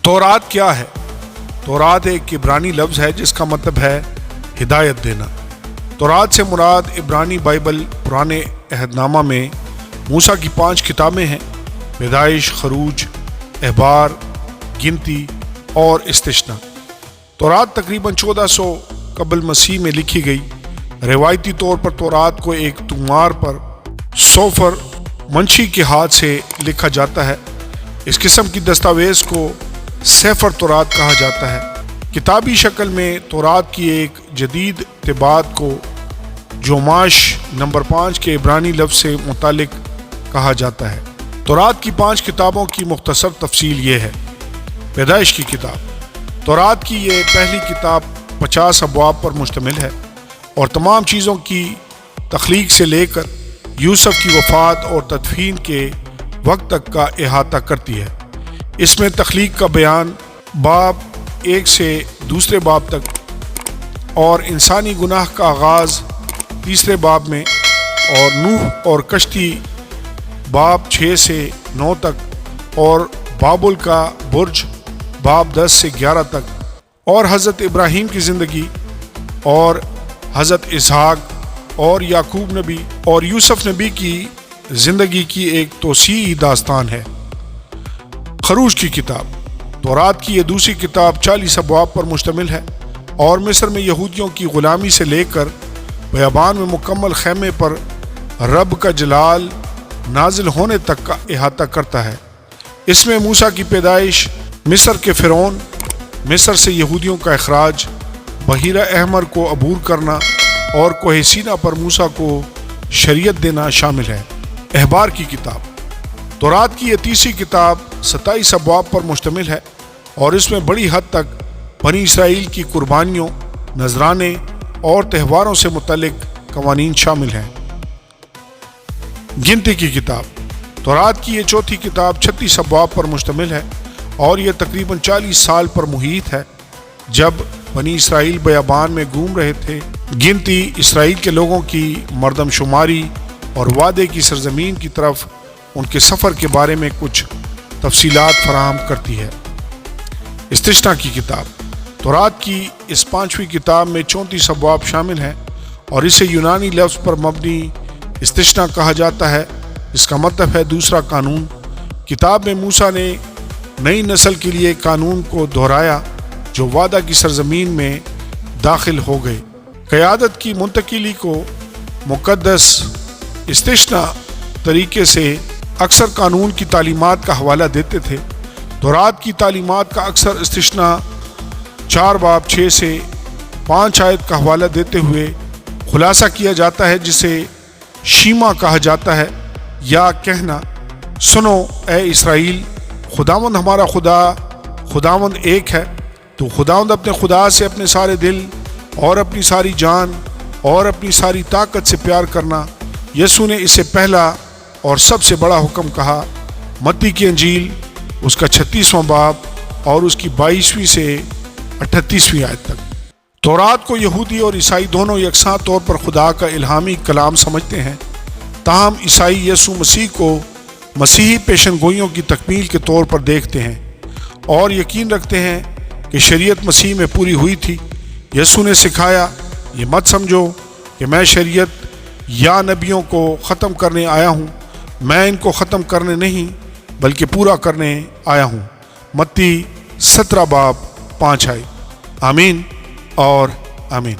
تورات کیا ہے؟ تورات ایک عبرانی لفظ ہے جس کا مطلب ہے ہدایت دینا۔ تورات سے مراد عبرانی بائبل پرانے عہد نامہ میں موسیٰ کی 5 کتابیں ہیں: پیدائش، خروج، احبار، گنتی اور استثنا۔ تورات تقریباً 1400 قبل مسیح میں لکھی گئی۔ روایتی طور پر تورات کو ایک طومار پر سوفر منشی کے ہاتھ سے لکھا جاتا ہے۔ اس قسم کی دستاویز کو سفر تورات کہا جاتا ہے۔ کتابی شکل میں تورات کی ایک جدید طباعت کو جوماش نمبر 5 کے عبرانی لفظ سے متعلق کہا جاتا ہے۔ تورات کی 5 کتابوں کی مختصر تفصیل یہ ہے۔ پیدائش کی کتاب۔ تورات کی یہ پہلی کتاب 50 ابواب پر مشتمل ہے اور تمام چیزوں کی تخلیق سے لے کر یوسف کی وفات اور تدفین کے وقت تک کا احاطہ کرتی ہے۔ اس میں تخلیق کا بیان باب 1 سے دوسرے باب تک، اور انسانی گناہ کا آغاز تیسرے باب میں، اور نوح اور کشتی باب 6 سے 9 تک، اور بابل کا برج باب 10 سے 11 تک، اور حضرت ابراہیم کی زندگی، اور حضرت اسحاق اور یعقوب نبی اور یوسف نبی کی زندگی کی ایک توسیعی داستان ہے۔ خروج کی کتاب۔ تورات کی یہ دوسری کتاب 40 ابواب پر مشتمل ہے اور مصر میں یہودیوں کی غلامی سے لے کر بیابان میں مکمل خیمے پر رب کا جلال نازل ہونے تک کا احاطہ کرتا ہے۔ اس میں موسیٰ کی پیدائش، مصر کے فرعون، مصر سے یہودیوں کا اخراج، بحیرہ احمر کو عبور کرنا اور کوہ سینا پر موسیٰ کو شریعت دینا شامل ہے۔ احبار کی کتاب۔ تورات کی یہ تیسری کتاب 27 ابواب پر مشتمل ہے اور اس میں بڑی حد تک بنی اسرائیل کی قربانیوں، نذرانے اور تہواروں سے متعلق قوانین شامل ہیں۔ گنتی کی کتاب۔ تورات کی یہ چوتھی کتاب 36 ابواب پر مشتمل ہے اور یہ تقریباً 40 سال پر محیط ہے جب بنی اسرائیل بیابان میں گھوم رہے تھے۔ گنتی اسرائیل کے لوگوں کی مردم شماری اور وعدے کی سرزمین کی طرف ان کے سفر کے بارے میں کچھ تفصیلات فراہم کرتی ہے۔ استثنا کی کتاب۔ تورات کی اس 5ویں کتاب میں 34 ابواب شامل ہیں اور اسے یونانی لفظ پر مبنی استثنا کہا جاتا ہے، اس کا مطلب ہے دوسرا قانون۔ کتاب میں موسیٰ نے نئی نسل کے لیے قانون کو دہرایا جو وعدہ کی سرزمین میں داخل ہو گئے۔ قیادت کی منتقلی کو مقدس استثنا طریقے سے اکثر قانون کی تعلیمات کا حوالہ دیتے تھے۔ تورات کی تعلیمات کا اکثر استثنا 4 باب 6 سے 5 آیت کا حوالہ دیتے ہوئے خلاصہ کیا جاتا ہے، جسے شیما کہا جاتا ہے، یا کہنا: سنو اے اسرائیل، خداوند ہمارا خداوند ایک ہے۔ تو خداوند اپنے خدا سے اپنے سارے دل اور اپنی ساری جان اور اپنی ساری طاقت سے پیار کرنا۔ یسوع نے اسے پہلا اور سب سے بڑا حکم کہا۔ متی کی انجیل اس کا 36واں باب اور اس کی 22ویں سے 38ویں آیت تک۔ تورات کو یہودی اور عیسائی دونوں یکساں طور پر خدا کا الہامی کلام سمجھتے ہیں، تاہم عیسائی یسوع مسیح کو مسیحی پیشن گوئیوں کی تکمیل کے طور پر دیکھتے ہیں اور یقین رکھتے ہیں کہ شریعت مسیح میں پوری ہوئی تھی۔ یسوع نے سکھایا، یہ مت سمجھو کہ میں شریعت یا نبیوں کو ختم کرنے آیا ہوں، میں ان کو ختم کرنے نہیں بلکہ پورا کرنے آیا ہوں۔ متی 17 باب 5 آیت۔ آمین اور آمین۔